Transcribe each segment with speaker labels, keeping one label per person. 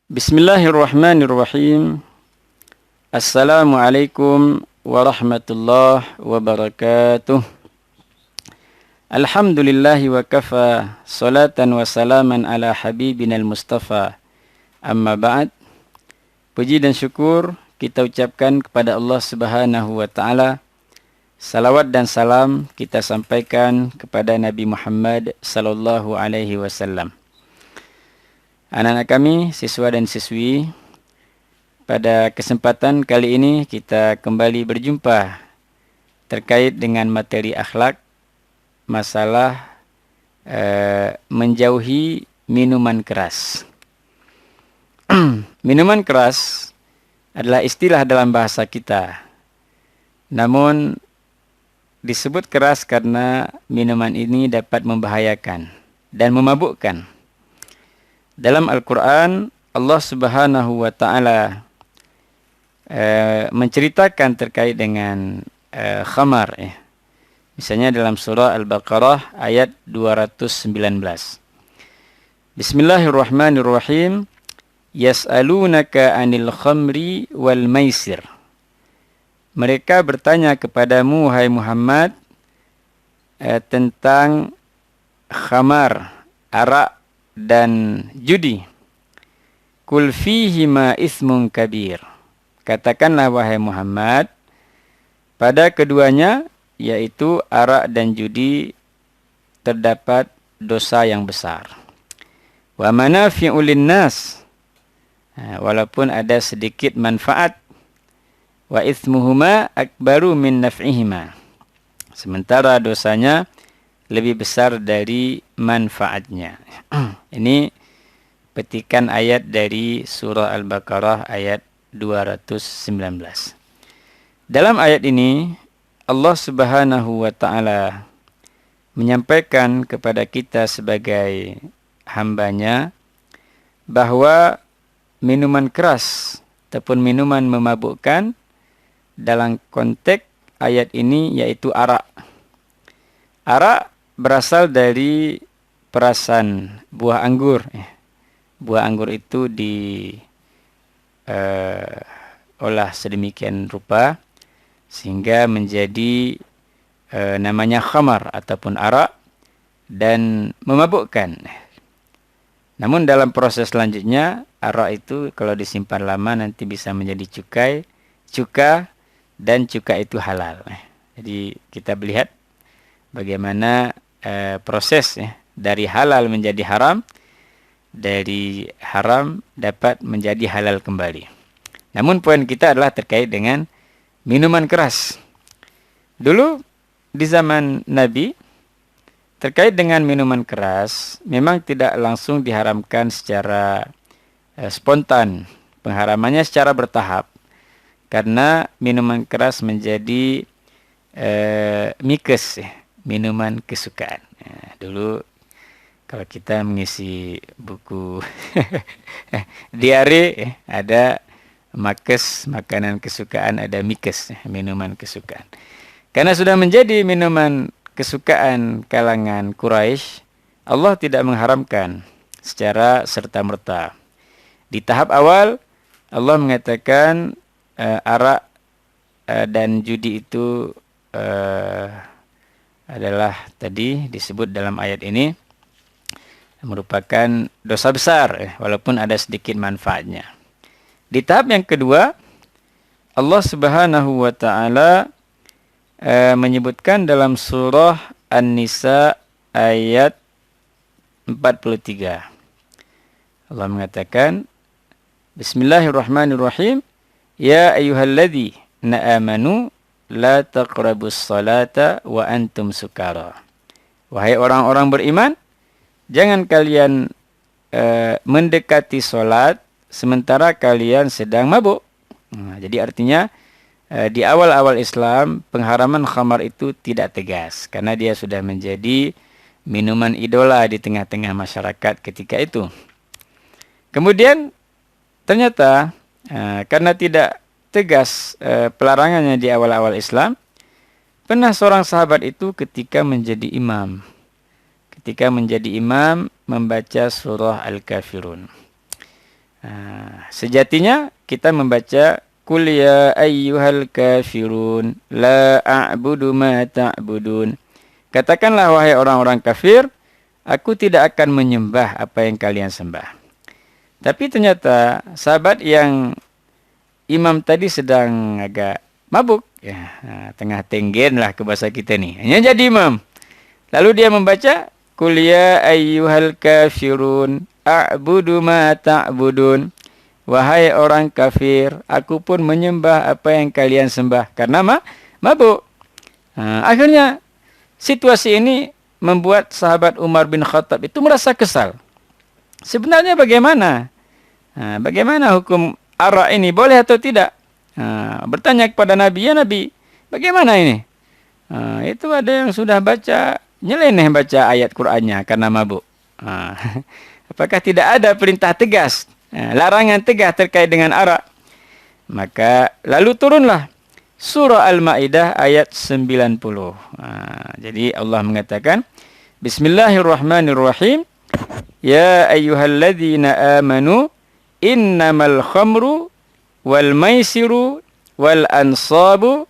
Speaker 1: Bismillahirrahmanirrahim. Assalamualaikum warahmatullahi wabarakatuh. Alhamdulillahi wa kafa, salatan wa salaman ala habibinal mustafa. Amma ba'd. Puji dan syukur kita ucapkan kepada Allah Subhanahu wa taala. Salawat dan salam kita sampaikan kepada Nabi Muhammad sallallahu alaihi wasallam. Anak-anak kami, siswa dan siswi, pada kesempatan kali ini kita kembali berjumpa terkait dengan materi akhlak, masalah menjauhi minuman keras. Minuman keras adalah istilah dalam bahasa kita. Namun disebut keras karena minuman ini dapat membahayakan dan memabukkan. Dalam Al-Quran, Allah Subhanahu wa ta'ala menceritakan terkait dengan khamar. Misalnya dalam surah Al-Baqarah ayat 219. Bismillahirrahmanirrahim. Yas'alunaka 'anil khamri wal maisir. Mereka bertanya kepadamu, hai Muhammad, tentang khamar, arak, dan judi. Kul fihima ismun kabir. Katakanlah wahai Muhammad, pada keduanya, yaitu arak dan judi, terdapat dosa yang besar. Wa manafi'u linnas. Walaupun ada sedikit manfaat. Wa ithmuhuma akbaru min naf'ihima. Sementara dosanya lebih besar dari manfaatnya. Ini petikan ayat dari surah Al-Baqarah ayat 219. Dalam ayat ini Allah Subhanahu wa ta'ala menyampaikan kepada kita sebagai hambanya bahwa minuman keras ataupun minuman memabukkan dalam konteks ayat ini yaitu arak. Arak berasal dari perasan buah anggur. Buah anggur itu diolah sedemikian rupa sehingga menjadi namanya khamar ataupun arak dan memabukkan. Namun dalam proses selanjutnya arak itu kalau disimpan lama nanti bisa menjadi cuka dan cuka itu halal. Jadi kita melihat bagaimana proses dari halal menjadi haram, dari haram dapat menjadi halal kembali. Namun poin kita adalah terkait dengan minuman keras. Dulu di zaman Nabi, terkait dengan minuman keras, memang tidak langsung diharamkan secara spontan. Pengharamannya secara bertahap. Karena minuman keras menjadi mikes, minuman kesukaan. Dulu kalau kita mengisi buku diare ada makes, makanan kesukaan, ada mikes, minuman kesukaan. Karena sudah menjadi minuman kesukaan kalangan Quraisy, Allah tidak mengharamkan secara serta-merta. Di tahap awal Allah mengatakan arak dan judi itu adalah tadi disebut dalam ayat ini merupakan dosa besar walaupun ada sedikit manfaatnya. Di tahap yang kedua Allah Subhanahu wa taala menyebutkan dalam surah An-Nisa ayat 43. Allah mengatakan Bismillahirrahmanirrahim. Ya ayyuhalladzina amanu la taqrabus salata wa antum sukara. Wahai orang-orang beriman, jangan kalian mendekati salat sementara kalian sedang mabuk. Jadi artinya di awal-awal Islam pengharaman khamar itu tidak tegas karena dia sudah menjadi minuman idola di tengah-tengah masyarakat ketika itu. Kemudian ternyata karena tidak tegas pelarangannya di awal-awal Islam, pernah seorang sahabat itu ketika menjadi imam membaca surah Al-Kafirun. Sejatinya kita membaca Qul ya ayyuhal kafirun la a'budu ma ta'budun. Katakanlah wahai orang-orang kafir, aku tidak akan menyembah apa yang kalian sembah. Tapi ternyata sahabat yang imam tadi sedang agak mabuk, ya, tengah tenggen lah ke bahasa kita ni. Hanya jadi imam. Lalu dia membaca Qul ya ayyuhal kafirun a'budu ma ta'budun. Wahai orang kafir, aku pun menyembah apa yang kalian sembah. Karena mabuk. Akhirnya situasi ini membuat sahabat Umar bin Khattab itu merasa kesal. Sebenarnya bagaimana? Bagaimana hukum arak ini? Boleh atau tidak? Bertanya kepada Nabi, ya Nabi, bagaimana ini? Itu ada yang sudah nyeleneh baca ayat Qur'annya karena mabuk. Apakah tidak ada perintah tegas? Larangan tegas terkait dengan arak. Maka lalu turunlah surah Al-Maidah ayat 90. Jadi Allah mengatakan, Bismillahirrahmanirrahim. Ya ayyuhalladzina amanu innamal khamru wal maisiru wal ansabu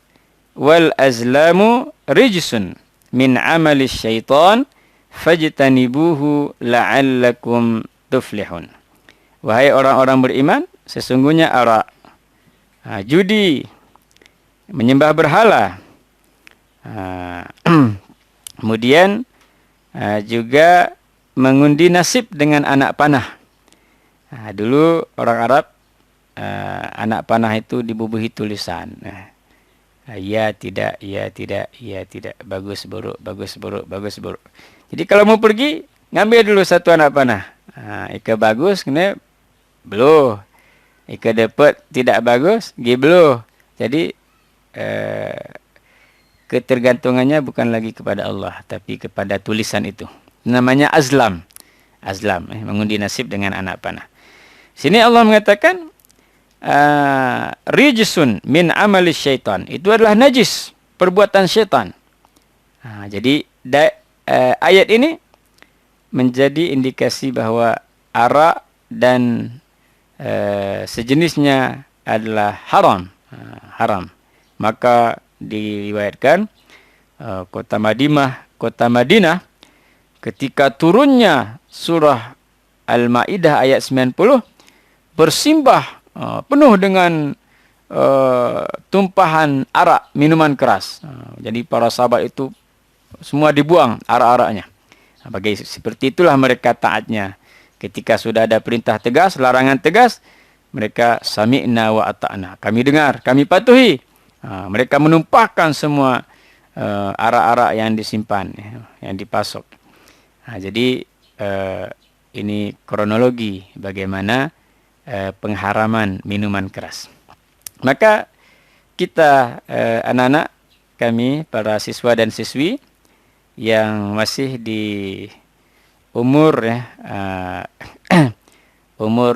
Speaker 1: wal azlamu rijsun min amalis syaitan fajtanibuhu la'allakum tuflihun. Wahai orang-orang beriman, sesungguhnya arak, judi, menyembah berhala, kemudian juga mengundi nasib dengan anak panah. Dulu orang Arab, anak panah itu dibubuhi tulisan. Ya tidak, ya tidak, ya tidak, bagus buruk, bagus buruk, bagus buruk. Jadi kalau mau pergi, ngambil dulu satu anak panah. Ika bagus, kena beluh. Ika dapat tidak bagus, gi beluh. Jadi ketergantungannya bukan lagi kepada Allah, tapi kepada tulisan itu. Namanya azlam. Azlam, mengundi nasib dengan anak panah. Sini Allah mengatakan rijsun min amali syaitan. Itu adalah najis, perbuatan syaitan. Jadi ayat ini menjadi indikasi bahwa arak dan sejenisnya adalah haram. Haram. Maka diriwayatkan kota Madinah ketika turunnya surah Al-Maidah ayat 90 bersimbah penuh dengan tumpahan arak, minuman keras. Jadi para sahabat itu semua dibuang arak-araknya. Seperti itulah mereka taatnya. Ketika sudah ada perintah tegas, larangan tegas, mereka sami'na wa ata'na. Kami dengar, kami patuhi. Mereka menumpahkan semua arak-arak yang disimpan, yang dipasok. Jadi ini kronologi bagaimana pengharaman minuman keras. Maka kita anak-anak kami, para siswa dan siswi yang masih di umur umur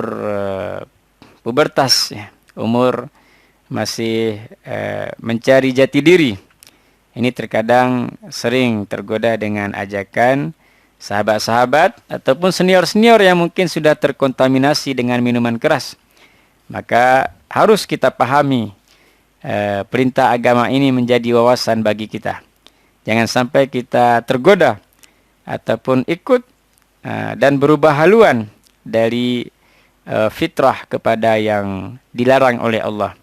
Speaker 1: pubertas, umur masih mencari jati diri. Ini terkadang sering tergoda dengan ajakan sahabat-sahabat ataupun senior-senior yang mungkin sudah terkontaminasi dengan minuman keras. Maka harus kita pahami perintah agama ini menjadi wawasan bagi kita. Jangan sampai kita tergoda ataupun ikut dan berubah haluan dari fitrah kepada yang dilarang oleh Allah.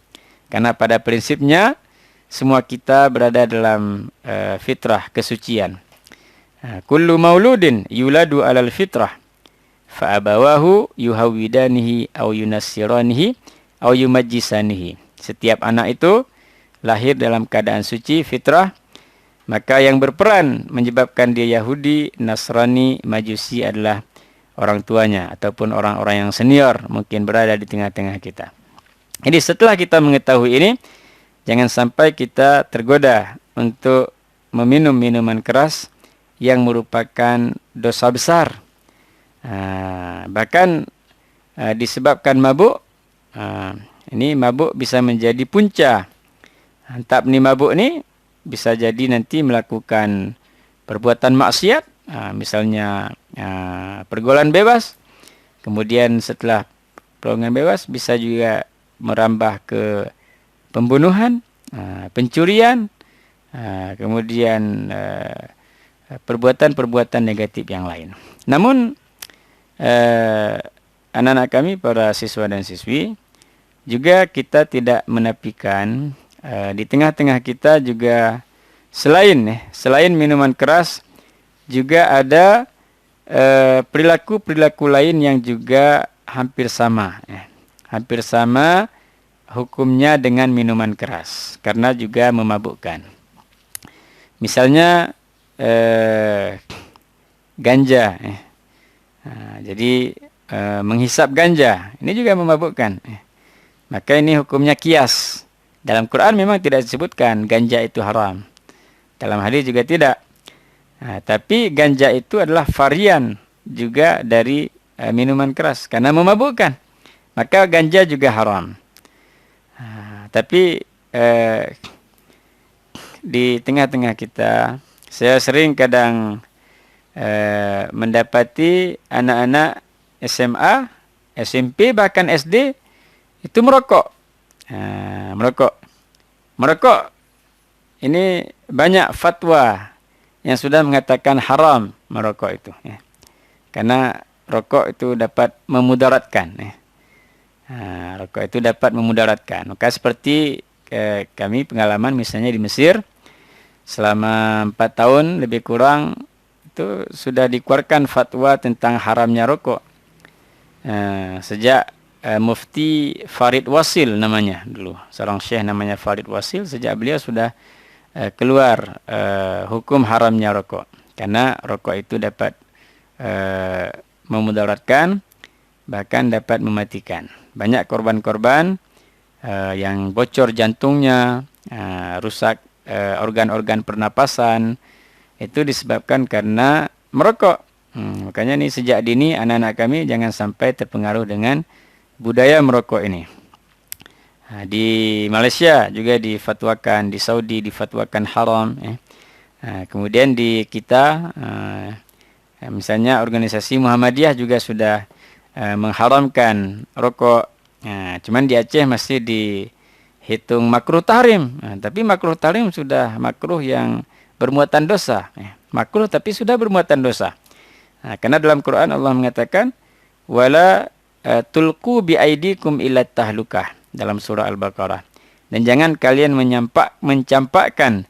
Speaker 1: Karena pada prinsipnya semua kita berada dalam fitrah kesucian. Kullu mauludin yuladu alal fitrah fa abawahu yuhawidanihi aw yunassiranihi aw yumajjisanihi. Setiap anak itu lahir dalam keadaan suci fitrah, maka yang berperan menyebabkan dia Yahudi, Nasrani, Majusi adalah orang tuanya ataupun orang-orang yang senior mungkin berada di tengah-tengah kita. Jadi setelah kita mengetahui ini, jangan sampai kita tergoda untuk meminum minuman keras yang merupakan dosa besar. Bahkan disebabkan mabuk, ini mabuk bisa menjadi punca. Tab ni mabuk ni bisa jadi nanti melakukan perbuatan maksiat, misalnya pergaulan bebas. Kemudian setelah perundungan bebas bisa juga merambah ke pembunuhan, pencurian, kemudian perbuatan-perbuatan negatif yang lain. Namun anak-anak kami, para siswa dan siswi, juga kita tidak menafikan di tengah-tengah kita juga selain minuman keras juga ada perilaku-perilaku lain yang juga hampir sama, hampir sama hukumnya dengan minuman keras karena juga memabukkan. Misalnya ganja, jadi menghisap ganja ini juga memabukkan. Maka ini hukumnya kias. Dalam Quran memang tidak disebutkan ganja itu haram. Dalam hadis juga tidak. Tapi ganja itu adalah varian juga dari minuman keras karena memabukkan. Maka ganja juga haram. Tapi di tengah-tengah kita, saya sering kadang mendapati anak-anak SMA, SMP, bahkan SD itu merokok. Merokok ini banyak fatwa yang sudah mengatakan haram merokok itu, karena rokok itu dapat memudaratkan. Rokok itu dapat memudaratkan. Maka seperti kami pengalaman misalnya di Mesir selama 4 tahun lebih kurang itu sudah dikeluarkan fatwa tentang haramnya rokok. Sejak Mufti Farid Wasil namanya dulu, seorang syekh namanya Farid Wasil, sejak beliau sudah keluar hukum haramnya rokok karena rokok itu dapat memudaratkan, bahkan dapat mematikan. Banyak korban-korban yang bocor jantungnya, rusak organ-organ pernapasan, itu disebabkan karena merokok. Makanya nih sejak dini anak-anak kami jangan sampai terpengaruh dengan budaya merokok ini. Di Malaysia juga difatwakan, di Saudi difatwakan haram. Kemudian di kita, misalnya organisasi Muhammadiyah juga sudah mengharamkan rokok. Cuman di Aceh masih dihitung makruh tahrim. Tapi makruh tahrim sudah makruh yang bermuatan dosa. Makruh tapi sudah bermuatan dosa. Karena dalam Quran Allah mengatakan wala tulqu biaidikum ila tahlukah dalam surah Al-Baqarah. Dan jangan kalian mencampakkan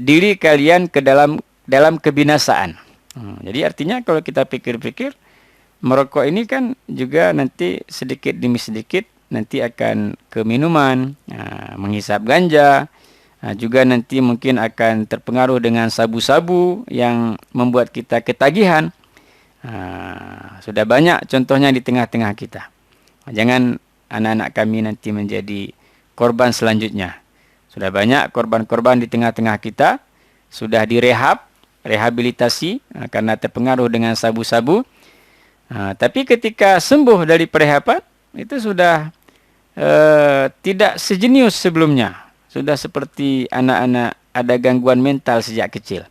Speaker 1: diri kalian ke dalam kebinasaan. Jadi artinya kalau kita pikir-pikir, merokok ini kan juga nanti sedikit demi sedikit nanti akan ke minuman, menghisap ganja, juga nanti mungkin akan terpengaruh dengan sabu-sabu yang membuat kita ketagihan. Sudah banyak contohnya di tengah-tengah kita. Jangan anak-anak kami nanti menjadi korban selanjutnya. Sudah banyak korban-korban di tengah-tengah kita, sudah rehabilitasi karena terpengaruh dengan sabu-sabu. Tapi ketika sembuh dari perehaban, itu sudah tidak sejenius sebelumnya. Sudah seperti anak-anak ada gangguan mental sejak kecil.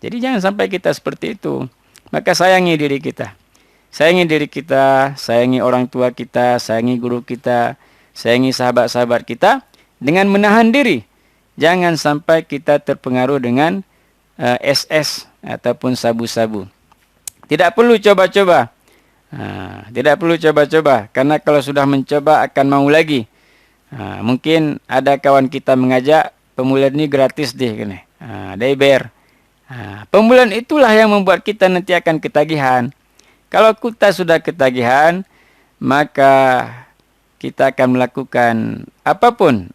Speaker 1: Jadi jangan sampai kita seperti itu. Maka sayangi diri kita. Sayangi diri kita, sayangi orang tua kita, sayangi guru kita, sayangi sahabat-sahabat kita dengan menahan diri. Jangan sampai kita terpengaruh dengan SS ataupun sabu-sabu. Tidak perlu coba-coba. Tidak perlu coba-coba, karena kalau sudah mencoba akan mau lagi. Mungkin ada kawan kita mengajak, pemulihan ini gratis deh, dia bayar. Pemulihan itulah yang membuat kita nanti akan ketagihan. Kalau kita sudah ketagihan, maka kita akan melakukan apapun.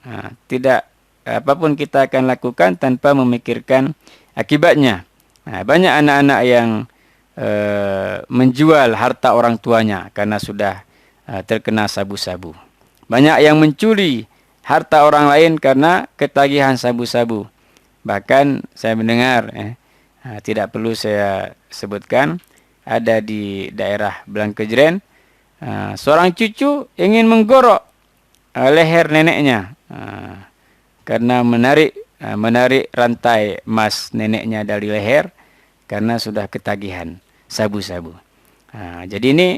Speaker 1: Apapun kita akan lakukan tanpa memikirkan akibatnya. Banyak anak-anak yang menjual harta orang tuanya karena sudah terkena sabu-sabu. Banyak yang mencuri harta orang lain karena ketagihan sabu-sabu. Bahkan saya mendengar, tidak perlu saya sebutkan, ada di daerah Blangkejren, seorang cucu ingin menggorok leher neneknya karena menarik rantai emas neneknya dari leher karena sudah ketagihan sabu-sabu. Jadi ini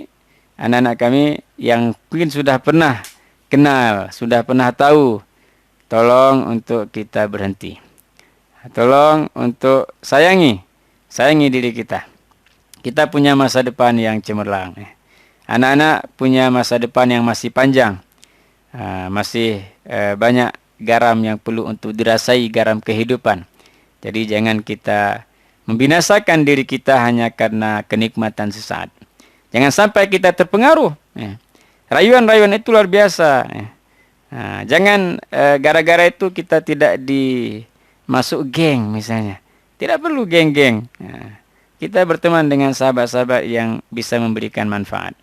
Speaker 1: anak-anak kami yang mungkin sudah pernah kenal, sudah pernah tahu, tolong untuk kita berhenti. Tolong untuk sayangi diri kita. Kita punya masa depan yang cemerlang. Anak-anak punya masa depan yang masih panjang. Masih banyak garam yang perlu untuk dirasai, garam kehidupan. Jadi jangan kita membinasakan diri kita hanya karena kenikmatan sesaat. Jangan sampai kita terpengaruh. Rayuan-rayuan itu luar biasa. Jangan gara-gara itu kita tidak masuk geng misalnya. Tidak perlu geng-geng. Kita berteman dengan sahabat-sahabat yang bisa memberikan manfaat.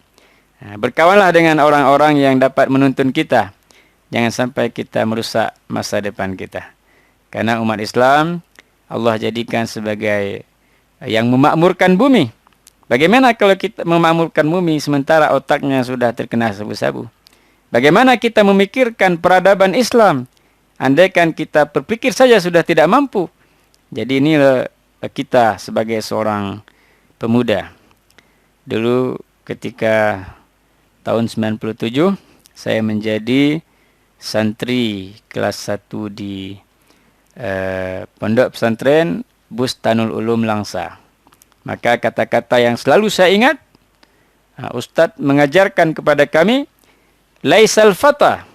Speaker 1: Berkawanlah dengan orang-orang yang dapat menuntun kita. Jangan sampai kita merusak masa depan kita. Karena umat Islam, Allah jadikan sebagai yang memakmurkan bumi. Bagaimana kalau kita memakmurkan bumi sementara otaknya sudah terkena sabu-sabu? Bagaimana kita memikirkan peradaban Islam? Andaikan kita berpikir saja sudah tidak mampu. Jadi inilah kita sebagai seorang pemuda. Dulu ketika tahun 97, saya menjadi santri kelas 1 di Pondok Pesantren Bustanul Ulum Langsa. Maka kata-kata yang selalu saya ingat, Ustadz mengajarkan kepada kami, laisal fata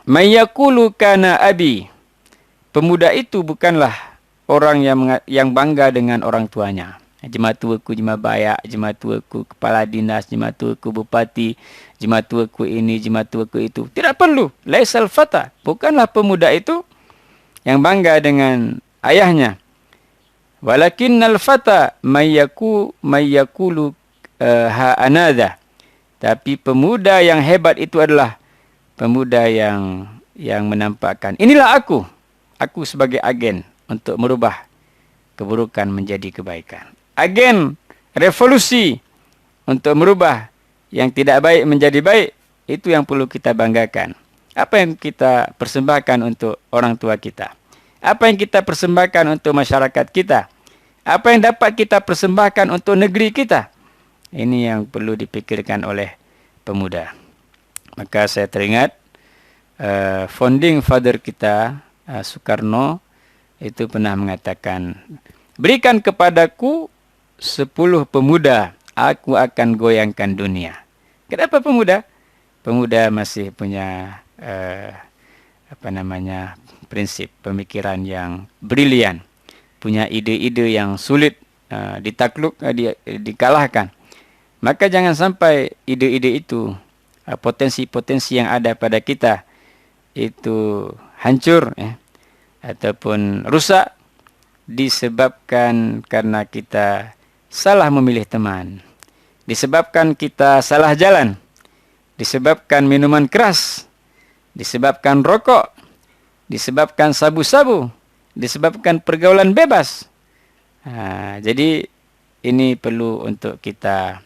Speaker 1: mayyakulu kana abi. Pemuda itu bukanlah orang yang bangga dengan orang tuanya. Jemaah tuaku, jemaah bayak, jemaah tuaku kepala dinas, jemaah tuaku bupati, jemaah tuaku ini, jemaah tuaku itu. Tidak perlu. Laisal fata. Bukanlah pemuda itu yang bangga dengan ayahnya. Walakinnal fata mayyakulu ha anadha. Tapi pemuda yang hebat itu adalah pemuda yang menampakkan, inilah aku sebagai agen untuk merubah keburukan menjadi kebaikan. Agen revolusi untuk merubah yang tidak baik menjadi baik, itu yang perlu kita banggakan. Apa yang kita persembahkan untuk orang tua kita? Apa yang kita persembahkan untuk masyarakat kita? Apa yang dapat kita persembahkan untuk negeri kita? Ini yang perlu dipikirkan oleh pemuda. Maka saya teringat founding father kita, Soekarno, itu pernah mengatakan, berikan kepadaku 10 pemuda, aku akan goyangkan dunia. Kenapa pemuda? Pemuda masih punya prinsip pemikiran yang brilian, punya ide-ide yang sulit dikalahkan. Maka jangan sampai ide-ide itu, potensi-potensi yang ada pada kita itu hancur ataupun rusak disebabkan karena kita salah memilih teman, disebabkan kita salah jalan, disebabkan minuman keras, disebabkan rokok, disebabkan sabu-sabu, disebabkan pergaulan bebas. Jadi ini perlu untuk kita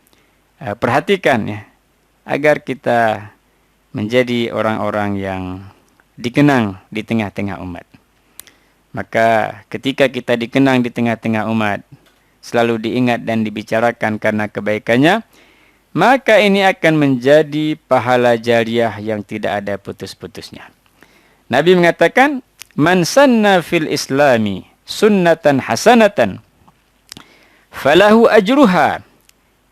Speaker 1: perhatikan agar kita menjadi orang-orang yang dikenang di tengah-tengah umat. Maka ketika kita dikenang di tengah-tengah umat, selalu diingat dan dibicarakan karena kebaikannya, maka ini akan menjadi pahala jariah yang tidak ada putus-putusnya. Nabi mengatakan, man sanna fil islami sunnatan hasanatan falahu ajruha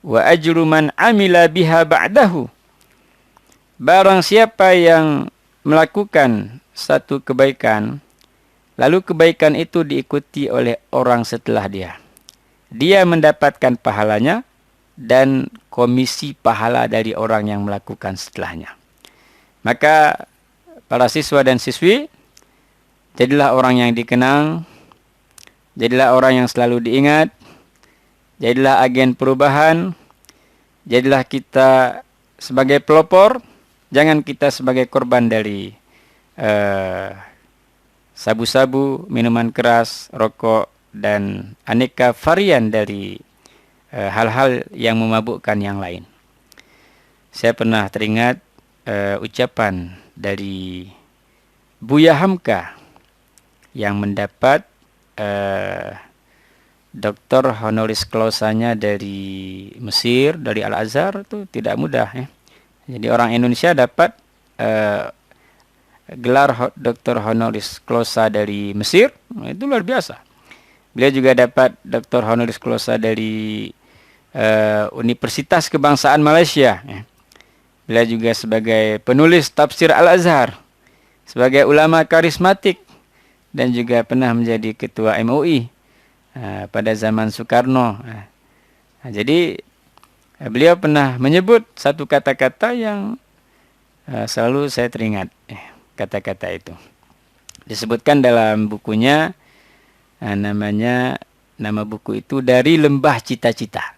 Speaker 1: wa ajru man amila biha ba'dahu. Barang siapa yang melakukan satu kebaikan, lalu kebaikan itu diikuti oleh orang setelah dia, dia mendapatkan pahalanya dan komisi pahala dari orang yang melakukan setelahnya. Maka para siswa dan siswi, jadilah orang yang dikenang, jadilah orang yang selalu diingat, jadilah agen perubahan, jadilah kita sebagai pelopor, jangan kita sebagai korban dari sabu-sabu, minuman keras, rokok, dan aneka varian dari hal-hal yang memabukkan yang lain. Saya pernah teringat ucapan dari Buya Hamka yang mendapat doktor honoris clausanya dari Mesir, dari Al-Azhar, itu tidak mudah ya. Jadi orang Indonesia dapat gelar doktor honoris clausa dari Mesir, itu luar biasa. Beliau juga dapat doktor honoris clausa dari Universitas Kebangsaan Malaysia ya. Beliau juga sebagai penulis tafsir Al-Azhar, sebagai ulama karismatik, dan juga pernah menjadi ketua MUI pada zaman Soekarno. Jadi beliau pernah menyebut satu kata-kata yang selalu saya teringat. Kata-kata itu disebutkan dalam bukunya, nama buku itu Dari Lembah Cita-Cita.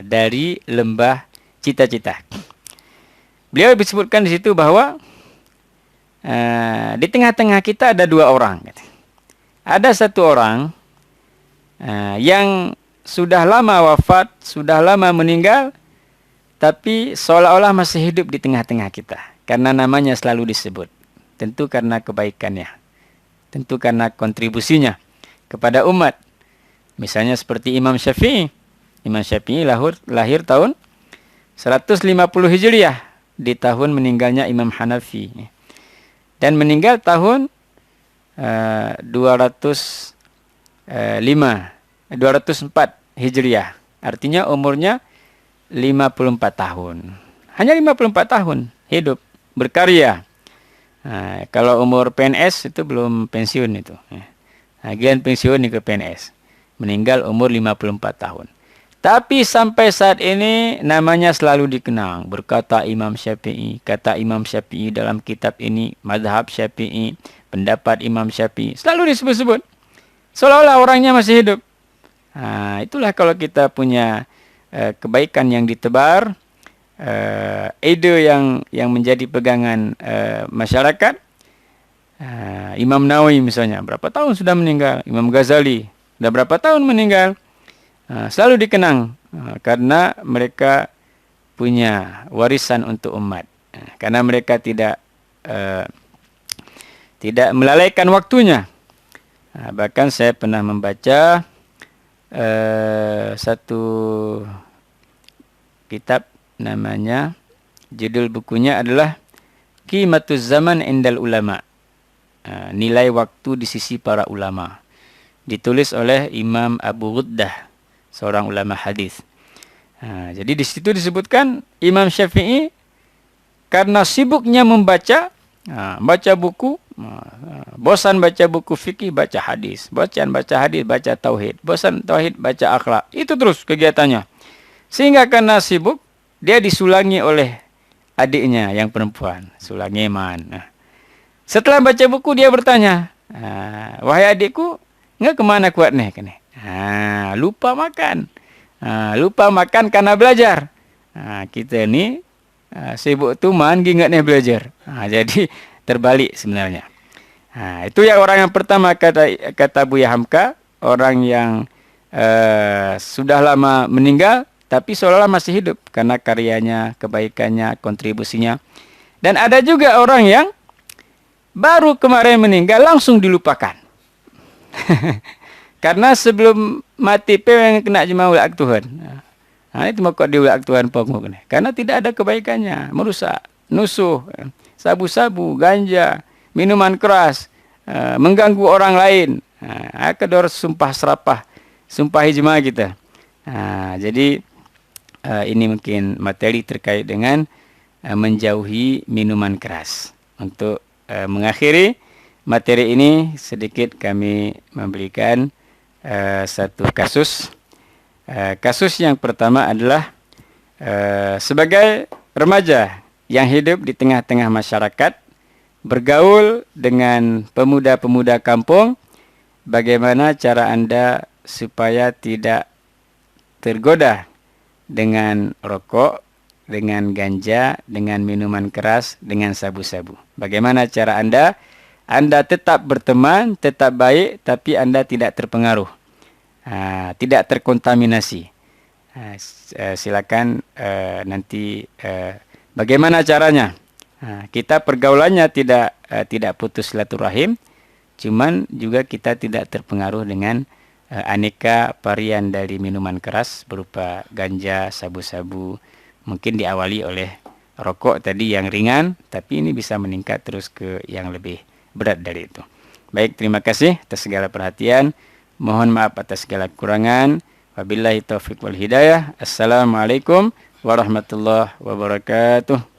Speaker 1: Dari Lembah Cita-Cita. Beliau disebutkan di situ bahwa di tengah-tengah kita ada dua orang. Ada satu orang yang sudah lama wafat, sudah lama meninggal, tapi seolah-olah masih hidup di tengah-tengah kita. Karena namanya selalu disebut. Tentu karena kebaikannya. Tentu karena kontribusinya kepada umat. Misalnya seperti Imam Syafi'i. Imam Syafi'i lahir tahun 150 Hijriah. Di tahun meninggalnya Imam Hanafi. Dan meninggal tahun 204 Hijriah. Artinya umurnya 54 tahun. Hanya 54 tahun hidup, berkarya. Kalau umur PNS itu belum pensiun itu. Giliran pensiun nih ke PNS. Meninggal umur 54 tahun. Tapi sampai saat ini namanya selalu dikenang. Berkata Imam Syafi'i, kata Imam Syafi'i dalam kitab ini, mazhab Syafi'i, pendapat Imam Syafi'i, selalu disebut-sebut. Seolah-olah orangnya masih hidup. Itulah kalau kita punya kebaikan yang ditebar, ide yang menjadi pegangan masyarakat. Imam Nawawi misalnya, berapa tahun sudah meninggal. Imam Ghazali, sudah berapa tahun meninggal. Selalu dikenang karena mereka punya warisan untuk umat. Karena mereka tidak melalaikan waktunya. Bahkan saya pernah membaca satu kitab, namanya, judul bukunya adalah Qimatuz Zaman Indal Ulama. Nilai waktu di sisi para ulama. Ditulis oleh Imam Abu Ghuddah, seorang ulama hadis. Jadi di situ disebutkan Imam Syafi'i karena sibuknya membaca, baca buku, bosan baca buku fikih, baca hadis, bosan baca hadis, baca tauhid, bosan tauhid, baca akhlak. Itu terus kegiatannya. Sehingga karena sibuk, dia disulangi oleh adiknya yang perempuan, Sulaiman. Setelah baca buku dia bertanya, wahai adikku, nggak kemana kuat nih? Lupa makan. Lupa makan karena belajar. Kita ini sibuk tuman, ingat nih belajar. Jadi terbalik sebenarnya. Itu ya orang yang pertama, kata Buya Hamka, orang yang sudah lama meninggal tapi seolah-olah masih hidup karena karyanya, kebaikannya, kontribusinya. Dan ada juga orang yang baru kemarin meninggal langsung dilupakan. Karena sebelum mati pengen kena jemaah ulak Tuhan. Itu mau kok diulak Tuhan pokok. Karena tidak ada kebaikannya, merusak, nusuh, sabu-sabu, ganja, minuman keras, mengganggu orang lain. Kedor sumpah serapah, sumpah ijma kita. Jadi ini mungkin materi terkait dengan menjauhi minuman keras. Untuk mengakhiri materi ini, sedikit kami memberikan satu kasus. Kasus yang pertama adalah sebagai remaja yang hidup di tengah-tengah masyarakat, bergaul dengan pemuda-pemuda kampung, bagaimana cara Anda supaya tidak tergoda dengan rokok, dengan ganja, dengan minuman keras, dengan sabu-sabu. Bagaimana cara Anda tetap berteman, tetap baik, tapi Anda tidak terpengaruh, tidak terkontaminasi. Silakan nanti bagaimana caranya. Kita pergaulannya tidak putus silaturahim, cuman juga kita tidak terpengaruh dengan aneka varian dari minuman keras berupa ganja, sabu-sabu. Mungkin diawali oleh rokok tadi yang ringan, tapi ini bisa meningkat terus ke yang lebih berat dari itu. Baik, terima kasih atas segala perhatian. Mohon maaf atas segala kekurangan. Wabillahi taufiq wal hidayah. Assalamualaikum warahmatullahi wabarakatuh.